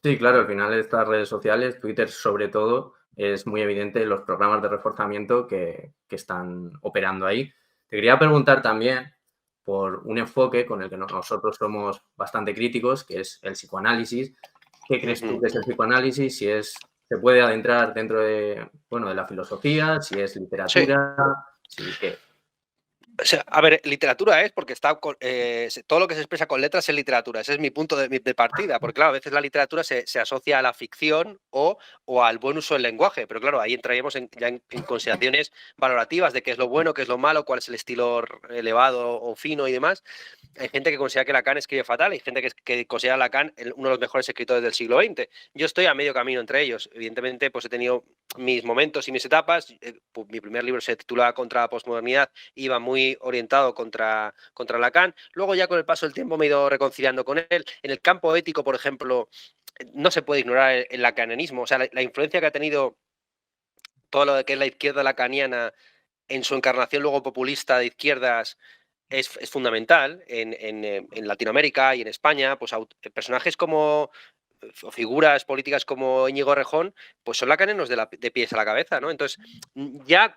Sí, claro, al final estas redes sociales, Twitter sobre todo, es muy evidente los programas de reforzamiento que están operando ahí. Te quería preguntar también por un enfoque con el que nosotros somos bastante críticos, que es el psicoanálisis. ¿Qué crees tú Ujú. que es el psicoanálisis? Si se puede adentrar dentro de, bueno, de la filosofía, si es Sí. literatura, si qué. O sea, a ver, literatura es porque todo lo que se expresa con letras es literatura. Ese es mi punto de partida. Porque, claro, a veces la literatura se asocia a la ficción o al buen uso del lenguaje. Pero, claro, ahí entraríamos ya en consideraciones valorativas de qué es lo bueno, qué es lo malo, cuál es el estilo elevado o fino y demás. Hay gente que considera que Lacan escribe fatal, hay gente que considera a Lacan uno de los mejores escritores del siglo XX. Yo estoy a medio camino entre ellos. Evidentemente, pues he tenido mis momentos y mis etapas. Pues, mi primer libro se titula Contra la posmodernidad, iba muy orientado contra Lacan. Luego ya con el paso del tiempo me he ido reconciliando con él. En el campo ético, por ejemplo, no se puede ignorar el lacanianismo, o sea, la influencia que ha tenido todo lo que es la izquierda lacaniana en su encarnación luego populista de izquierdas es fundamental en Latinoamérica y en España, pues personajes como o figuras políticas como Íñigo Rejón, pues son lacanianos de pies a la cabeza, ¿no? Entonces, ya,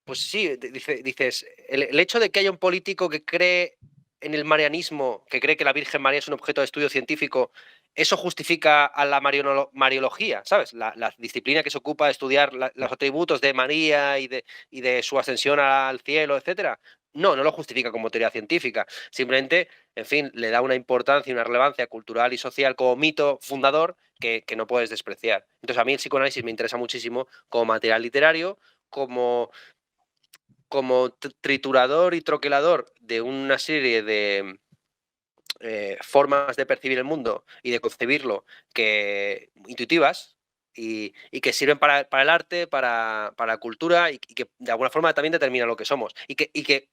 pues sí, dices, el hecho de que haya un político que cree en el marianismo, que cree que la Virgen María es un objeto de estudio científico, eso justifica a la mariología, ¿sabes? La disciplina que se ocupa de estudiar los atributos de María y de su ascensión al cielo, etcétera. No, no lo justifica como teoría científica. Simplemente, en fin, le da una importancia y una relevancia cultural y social como mito fundador que no puedes despreciar. Entonces, a mí el psicoanálisis me interesa muchísimo como material literario, como triturador y troquelador de una serie de formas de percibir el mundo y de concebirlo que intuitivas y que sirven para el arte, para la cultura y que de alguna forma también determinan lo que somos. Y que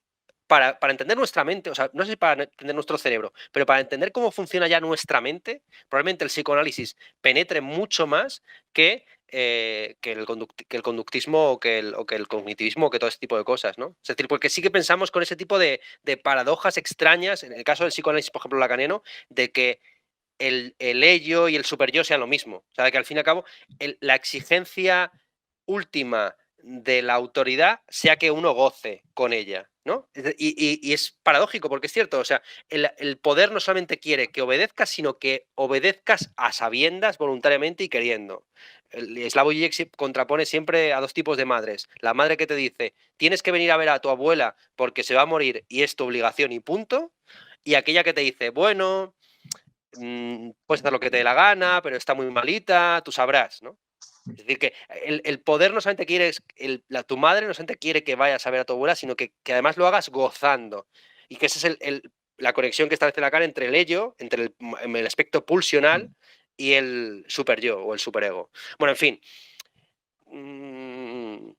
para entender nuestra mente, o sea, no sé si para entender nuestro cerebro, pero para entender cómo funciona ya nuestra mente, probablemente el psicoanálisis penetre mucho más que el conductismo o que el cognitivismo o que todo ese tipo de cosas, ¿no? Es decir, porque sí que pensamos con ese tipo de paradojas extrañas, en el caso del psicoanálisis, por ejemplo, lacaniano, de que el ello y el superyo sean lo mismo. O sea, de que al fin y al cabo la exigencia última de la autoridad sea que uno goce con ella, ¿no? Y es paradójico porque es cierto, o sea, el poder no solamente quiere que obedezcas, sino que obedezcas a sabiendas, voluntariamente y queriendo. El Slavoj Žižek contrapone siempre a dos tipos de madres. La madre que te dice, tienes que venir a ver a tu abuela porque se va a morir y es tu obligación y punto. Y aquella que te dice, bueno, puedes hacer lo que te dé la gana, pero está muy malita, tú sabrás, ¿no? Es decir, que el poder no solamente quiere, tu madre no solamente quiere que vayas a ver a tu abuela, sino que además lo hagas gozando. Y que esa es la conexión que establece Lacan entre el ello, entre el aspecto pulsional y el super yo o el superego. Bueno, en fin. mm,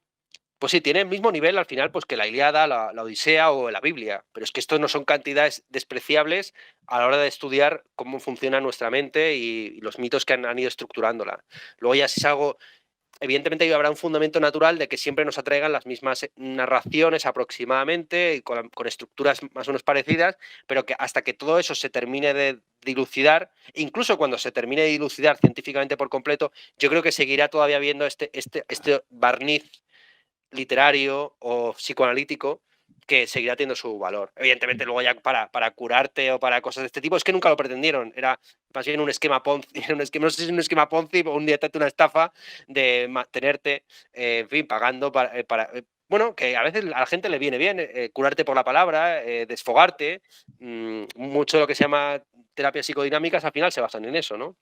pues sí, tiene el mismo nivel al final pues que la Ilíada, la Odisea o la Biblia, pero es que estos no son cantidades despreciables a la hora de estudiar cómo funciona nuestra mente y los mitos que han ido estructurándola. Luego ya si es algo, evidentemente habrá un fundamento natural de que siempre nos atraigan las mismas narraciones aproximadamente, y con estructuras más o menos parecidas, pero que hasta que todo eso se termine de dilucidar, incluso cuando se termine de dilucidar científicamente por completo, yo creo que seguirá todavía viendo este barniz literario o psicoanalítico que seguirá teniendo su valor. Evidentemente, luego ya para curarte o para cosas de este tipo, es que nunca lo pretendieron. Era más bien un esquema Ponzi, no sé si es un esquema Ponzi o directamente una estafa de mantenerte, en fin, pagando bueno, que a veces a la gente le viene bien curarte por la palabra, desfogarte. Mucho de lo que se llama terapias psicodinámicas al final se basan en eso, ¿no?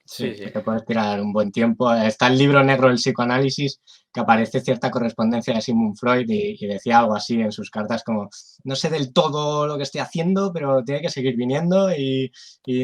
Sí, Sí, sí. te puedes tirar un buen tiempo. Está el libro negro del psicoanálisis, que aparece cierta correspondencia de Sigmund Freud y decía algo así en sus cartas como, no sé del todo lo que estoy haciendo, pero tiene que seguir viniendo y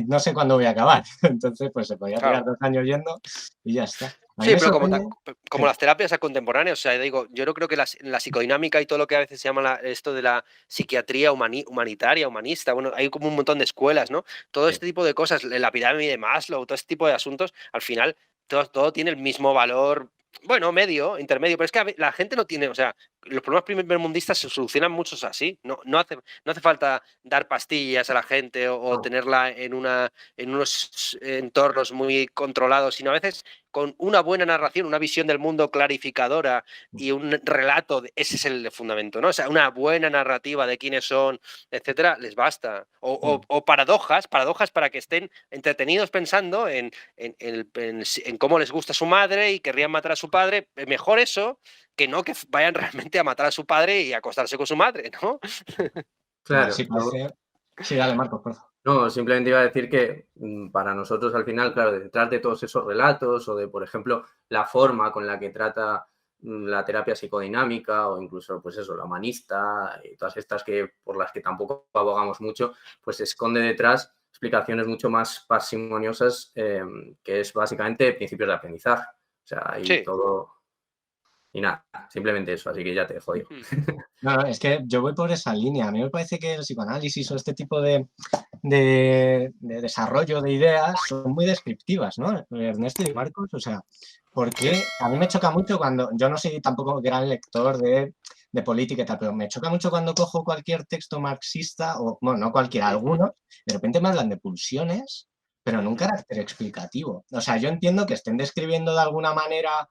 no sé cuándo voy a acabar. Entonces, pues se podía tirar Claro. 2 años yendo y ya está. A mí Sí, me pero como, sorprende. como las terapias contemporáneas, o sea, digo, yo no creo que la psicodinámica y todo lo que a veces se llama esto de la psiquiatría humanitaria, humanista, bueno, hay como un montón de escuelas, ¿no? Todo Sí, este tipo de cosas, la pirámide de Maslow, todo este tipo de asuntos, al final todo tiene el mismo valor Bueno, medio, intermedio, pero es que la gente no tiene, o sea, los problemas primermundistas se solucionan muchos así. No hace falta dar pastillas a la gente o No. tenerla en unos entornos muy controlados, sino a veces con una buena narración, una visión del mundo clarificadora y un relato, ese es el fundamento, ¿no? O sea, una buena narrativa de quiénes son, etcétera, les basta. O paradojas para que estén entretenidos pensando en cómo les gusta su madre y querrían matar a su padre. Mejor eso que no que vayan realmente a matar a su padre y acostarse con su madre, ¿no? Claro, Sí, parece... Sí, dale, Marcos, por favor. no, simplemente iba a decir que para nosotros al final, claro, detrás de todos esos relatos o de, por ejemplo, la forma con la que trata la terapia psicodinámica o incluso, pues eso, la humanista y todas estas que por las que tampoco abogamos mucho, pues se esconde detrás explicaciones mucho más parsimoniosas, que es básicamente principios de aprendizaje. O sea, y Sí. todo... Y nada, simplemente eso, así que ya te dejo, digo. No, es que yo voy por esa línea. A mí me parece que el psicoanálisis o este tipo de desarrollo de ideas son muy descriptivas, ¿no? Ernesto y Marcos, o sea, porque a mí me choca mucho cuando, yo no soy tampoco gran lector de política y tal, pero me choca mucho cuando cojo cualquier texto marxista, o bueno, no cualquiera, algunos, de repente me hablan de pulsiones, pero en un carácter explicativo. O sea, yo entiendo que estén describiendo de alguna manera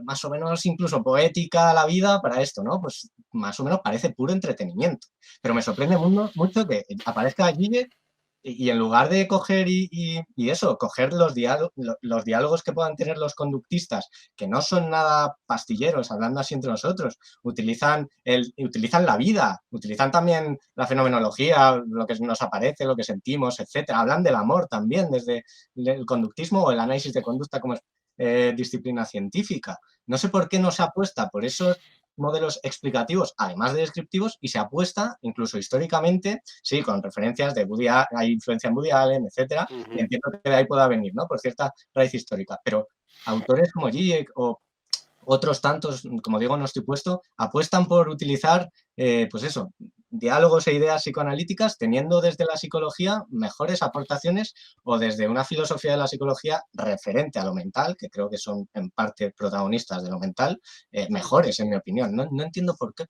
más o menos incluso poética la vida para esto, ¿no? Pues más o menos parece puro entretenimiento. Pero me sorprende mucho que aparezca Guille y en lugar de coger y eso, coger los diálogos que puedan tener los conductistas, que no son nada pastilleros, hablando así entre nosotros, utilizan la vida, utilizan también la fenomenología, lo que nos aparece, lo que sentimos, etcétera. Hablan del amor también, desde el conductismo o el análisis de conducta como disciplina científica. No sé por qué no se apuesta por esos modelos explicativos, además de descriptivos, y se apuesta, incluso históricamente, sí, con referencias de Woody Allen, hay influencia en Woody Allen, etcétera, y entiendo que de ahí pueda venir, ¿no? Por cierta raíz histórica. Pero autores como Zizek o otros tantos, como digo, no estoy puesto, apuestan por utilizar, pues eso, diálogos e ideas psicoanalíticas, teniendo desde la psicología mejores aportaciones o desde una filosofía de la psicología referente a lo mental, que creo que son en parte protagonistas de lo mental, mejores, en mi opinión. No entiendo por qué.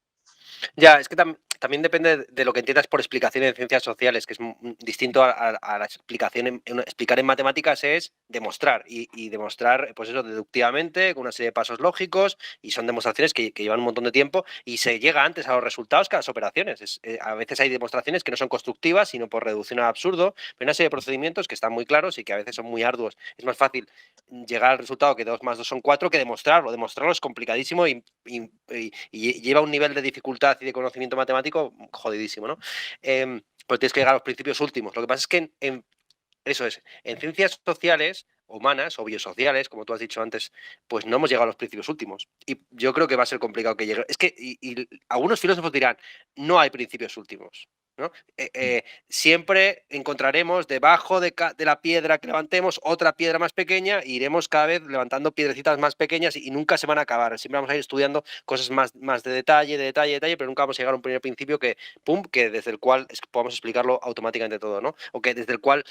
Ya, es que también depende de lo que entiendas por explicación en ciencias sociales, que es distinto a la explicación. Explicar en matemáticas es demostrar, y demostrar, pues eso, deductivamente, con una serie de pasos lógicos, y son demostraciones que llevan un montón de tiempo, y se llega antes a los resultados que a las operaciones. A veces hay demostraciones que no son constructivas, sino por reducción al absurdo, pero hay una serie de procedimientos que están muy claros y que a veces son muy arduos. Es más fácil llegar al resultado que 2 más 2 son 4 que demostrarlo. Demostrarlo es complicadísimo y lleva un nivel de dificultad y de conocimiento matemático jodidísimo, ¿no? Pues tienes que llegar a los principios últimos. Lo que pasa es que eso es, en ciencias sociales, humanas o biosociales, como tú has dicho antes, pues no hemos llegado a los principios últimos. Y yo creo que va a ser complicado que llegue. Es que y algunos filósofos dirán, no hay principios últimos, ¿no? Siempre encontraremos debajo de la piedra que levantemos otra piedra más pequeña e iremos cada vez levantando piedrecitas más pequeñas y nunca se van a acabar. Siempre vamos a ir estudiando cosas más de detalle, pero nunca vamos a llegar a un primer principio que, pum, que desde el cual podamos explicarlo automáticamente todo, ¿no? O que desde el cual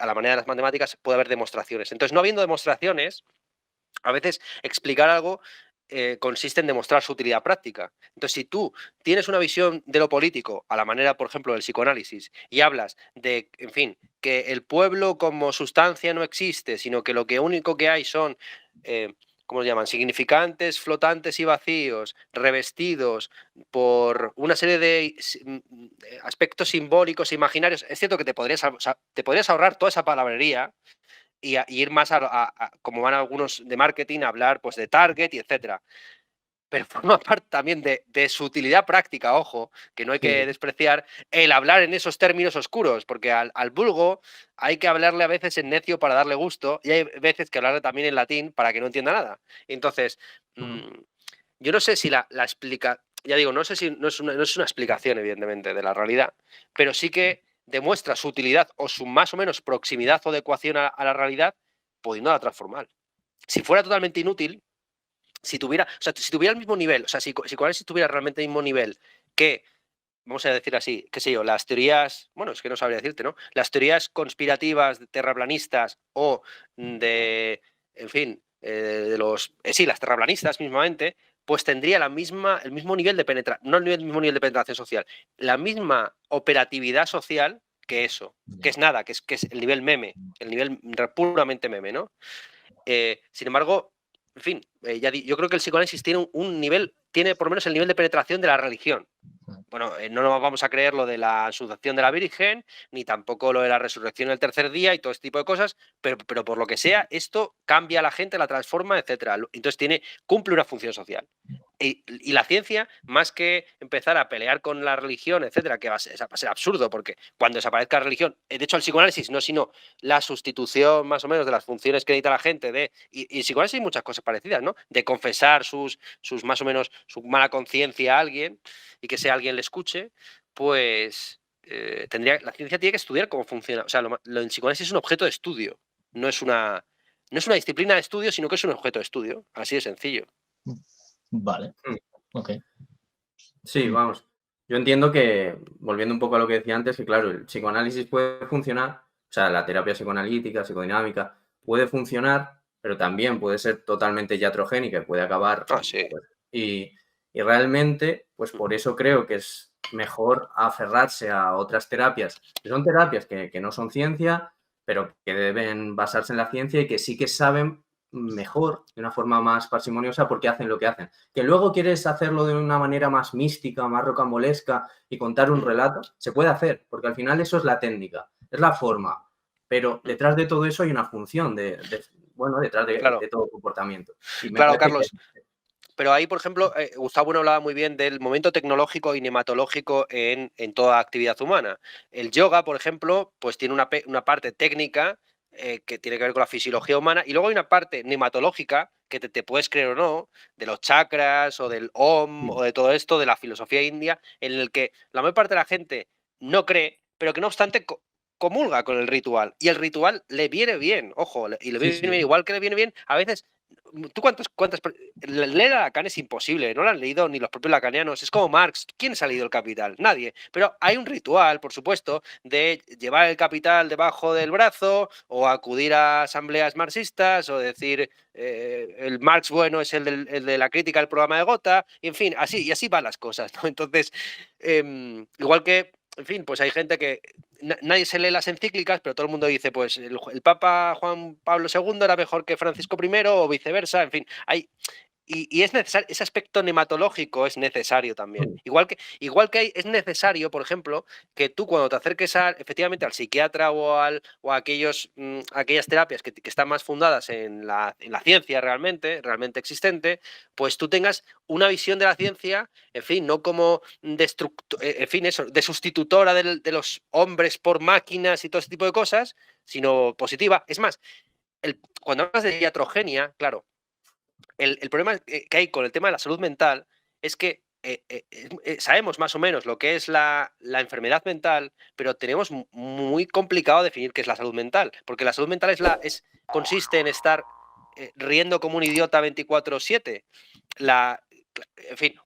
a la manera de las matemáticas puede haber demostraciones. Entonces, no habiendo demostraciones, a veces explicar algo consiste en demostrar su utilidad práctica. Entonces, si tú tienes una visión de lo político, a la manera, por ejemplo, del psicoanálisis, y hablas de, en fin, que el pueblo como sustancia no existe, sino que lo que único que hay son, ¿cómo se llaman? Significantes, flotantes y vacíos, revestidos por una serie de aspectos simbólicos, imaginarios. Es cierto que te podrías ahorrar toda esa palabrería y ir más como van algunos de marketing, a hablar pues de target y etcétera. Pero forma parte también de su utilidad práctica, ojo, que no hay que despreciar el hablar en esos términos oscuros, porque al vulgo hay que hablarle a veces en necio para darle gusto, y hay veces que hablarle también en latín para que no entienda nada. Entonces, yo no sé si la explica, ya digo, no sé si no es una explicación, evidentemente, de la realidad, pero sí que demuestra su utilidad o su más o menos proximidad o adecuación a la realidad, pudiéndola transformar. Si fuera totalmente inútil, si tuviera el mismo nivel, o sea, si Coalescence tuviera realmente el mismo nivel que, vamos a decir así, qué sé yo, las teorías, bueno, es que no sabría decirte, ¿no? Las teorías conspirativas terraplanistas o en fin, las terraplanistas mismamente, pues tendría el mismo nivel de penetración, no el mismo nivel de penetración social, la misma operatividad social que eso, que es nada, que es el nivel meme, el nivel puramente meme, ¿no? Sin embargo, en fin, yo creo que el psicoanálisis tiene un nivel, tiene por lo menos el nivel de penetración de la religión. Bueno, no nos vamos a creer lo de la asunción de la Virgen, ni tampoco lo de la resurrección del tercer día y todo este tipo de cosas, pero por lo que sea, esto cambia a la gente, la transforma, etcétera. Entonces cumple una función social. Y la ciencia, más que empezar a pelear con la religión, etcétera, que va a ser absurdo, porque cuando desaparezca la religión, de hecho el psicoanálisis no sino la sustitución más o menos de las funciones que necesita la gente, y en psicoanálisis hay muchas cosas parecidas, ¿no? De confesar sus más o menos su mala conciencia a alguien y que ese alguien le escuche, pues la ciencia tiene que estudiar cómo funciona. O sea, lo en psicoanálisis es un objeto de estudio, no es una disciplina de estudio, sino que es un objeto de estudio, así de sencillo. Vale, ok. Sí, vamos. Yo entiendo que, volviendo un poco a lo que decía antes, que claro, el psicoanálisis puede funcionar, o sea, la terapia psicoanalítica, psicodinámica, puede funcionar, pero también puede ser totalmente iatrogénica y puede acabar. Sí. Pues, y realmente, pues por eso creo que es mejor aferrarse a otras terapias, que son terapias que no son ciencia, pero que deben basarse en la ciencia y que sí que saben mejor, de una forma más parsimoniosa, porque hacen lo que hacen. Que luego quieres hacerlo de una manera más mística, más rocambolesca y contar un relato, se puede hacer, porque al final eso es la técnica, es la forma, pero detrás de todo eso hay una función detrás de todo comportamiento. Y claro, Carlos. Pero ahí, por ejemplo, Gustavo Bueno hablaba muy bien del momento tecnológico y nematológico en toda actividad humana. El yoga, por ejemplo, pues tiene una parte técnica que tiene que ver con la fisiología humana, y luego hay una parte nematológica que te puedes creer o no, de los chakras o del Om o de todo esto, de la filosofía india, en el que la mayor parte de la gente no cree, pero que no obstante comulga con el ritual. Y el ritual le viene bien, ojo, y le viene bien, igual que le viene bien a veces. ¿Tú leer a Lacan es imposible, no lo han leído ni los propios lacanianos, es como Marx. ¿Quién se ha leído El Capital? Nadie. Pero hay un ritual, por supuesto, de llevar el Capital debajo del brazo o acudir a asambleas marxistas o decir el Marx bueno es el de la crítica del programa de Gotha, y en fin, así van las cosas, ¿no? Entonces, igual que, en fin, pues hay gente que nadie se lee las encíclicas, pero todo el mundo dice, pues el Papa Juan Pablo II era mejor que Francisco I o viceversa, en fin, y es necesario, ese aspecto nematológico es necesario también. Igual que es necesario, por ejemplo, que tú cuando te acerques efectivamente al psiquiatra o a aquellas terapias que están más fundadas en la ciencia realmente existente, pues tú tengas una visión de la ciencia, en fin, no como de sustitutora de los hombres por máquinas y todo ese tipo de cosas, sino positiva. Es más, cuando hablas de iatrogenia, claro, el problema que hay con el tema de la salud mental es que sabemos más o menos lo que es la enfermedad mental, pero tenemos muy complicado definir qué es la salud mental, porque la salud mental consiste en estar riendo como un idiota 24/7. En fin,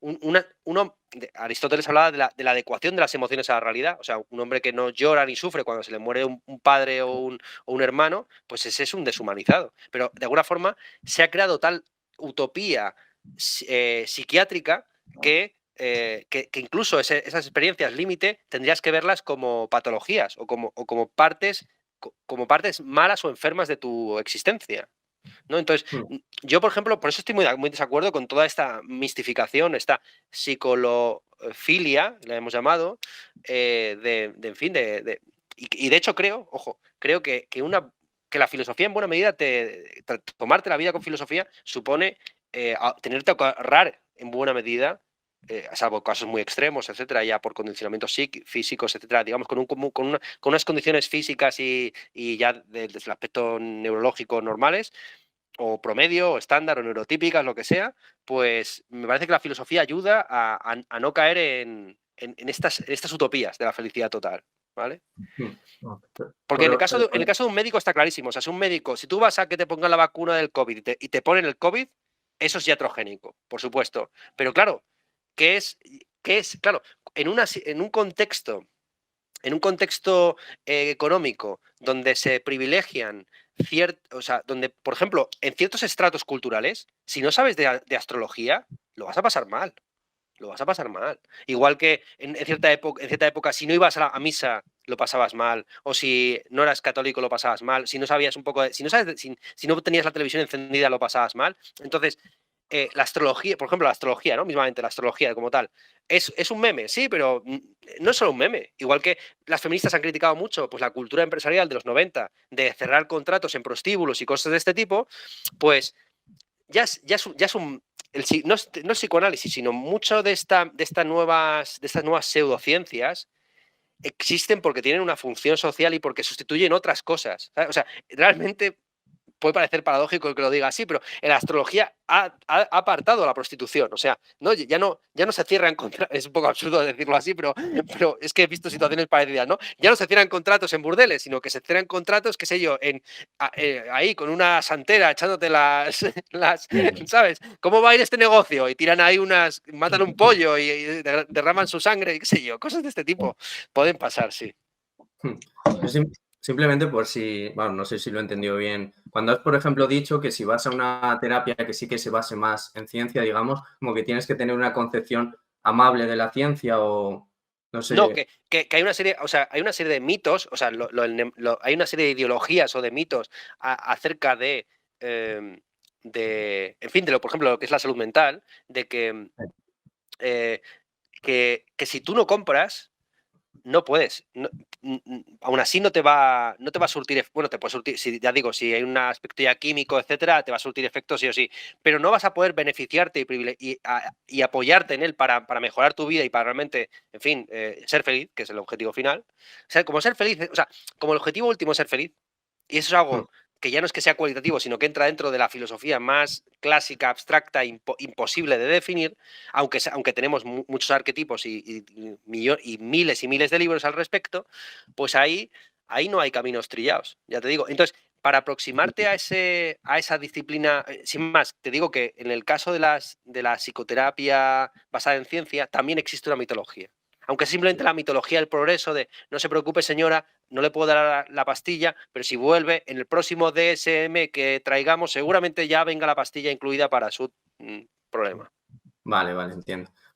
Aristóteles hablaba de la adecuación de las emociones a la realidad. O sea, un hombre que no llora ni sufre cuando se le muere un padre o un hermano, pues ese es un deshumanizado. Pero de alguna forma se ha creado tal utopía psiquiátrica que incluso esas experiencias límite tendrías que verlas como patologías o como partes malas o enfermas de tu existencia, ¿no? Entonces, yo, por ejemplo, por eso estoy muy desacuerdo con toda esta mistificación, esta psicolofilia, la hemos llamado, en fin, y de hecho creo que la filosofía en buena medida, tomarte la vida con filosofía supone tenerte que ahorrar en buena medida, salvo casos muy extremos, etcétera, ya por condicionamientos físicos, etcétera, digamos, con unas condiciones físicas y ya desde el aspecto neurológico normales, o promedio, o estándar, o neurotípicas, lo que sea, pues me parece que la filosofía ayuda a no caer en estas utopías de la felicidad total, ¿vale? Porque en el caso de un médico está clarísimo. O sea, si un médico, si tú vas a que te pongan la vacuna del COVID y te ponen el COVID, eso es iatrogénico, por supuesto. Pero claro, ¿qué es? Claro, en un contexto en un contexto económico donde se privilegian o sea, donde, por ejemplo, en ciertos estratos culturales, si no sabes de astrología, lo vas a pasar mal. Lo vas a pasar mal. Igual que en cierta época, si no ibas a misa, lo pasabas mal. O si no eras católico, lo pasabas mal. Si no sabías un poco si no sabes, si no tenías la televisión encendida, lo pasabas mal. Entonces, la astrología, por ejemplo, la astrología, ¿no? Mismamente, la astrología como tal. Es un meme, sí, pero no es solo un meme. Igual que las feministas han criticado mucho pues, la cultura empresarial de los 90, de cerrar contratos en prostíbulos y cosas de este tipo, pues ya es un no es psicoanálisis, sino mucho de estas nuevas pseudociencias existen porque tienen una función social y porque sustituyen otras cosas. ¿Sabes? O sea, realmente puede parecer paradójico que lo diga así, pero en la astrología ha apartado la prostitución. O sea, ya no se cierran contratos, es un poco absurdo decirlo así, pero es que he visto situaciones parecidas, ¿no? Ya no se cierran contratos en burdeles, sino que se cierran contratos, qué sé yo, ahí con una santera echándote ¿sabes? ¿Cómo va a ir este negocio? Y tiran ahí matan un pollo y derraman su sangre, qué sé yo, cosas de este tipo. Pueden pasar, sí. Simplemente por si, bueno, no sé si lo he entendido bien. Cuando has, por ejemplo, dicho que si vas a una terapia que sí que se base más en ciencia, digamos, como que tienes que tener una concepción amable de la ciencia o no sé. No, que hay una serie, o sea, hay una serie de mitos, o sea, hay una serie de ideologías o de mitos acerca en fin, por ejemplo, lo que es la salud mental, de eh, que si tú no compras, no puedes. Aún así no te va a surtir, bueno, te puede surtir, ya digo, si hay un aspecto ya químico, etcétera, te va a surtir efectos sí o sí, pero no vas a poder beneficiarte y apoyarte en él para mejorar tu vida y para realmente, en fin, ser feliz, que es el objetivo final. O sea, como ser feliz, o sea, como el objetivo último es ser feliz, y eso es algo que ya no es que sea cualitativo, sino que entra dentro de la filosofía más clásica, abstracta, imposible de definir, aunque tenemos muchos arquetipos y miles y miles de libros al respecto, pues ahí no hay caminos trillados, ya te digo. Entonces, para aproximarte a esa disciplina, sin más, te digo que en el caso de la psicoterapia basada en ciencia, también existe una mitología. Aunque simplemente la mitología del progreso de no se preocupe señora, no le puedo dar la pastilla, pero si vuelve en el próximo DSM que traigamos, seguramente ya venga la pastilla incluida para su problema. Vale, entiendo.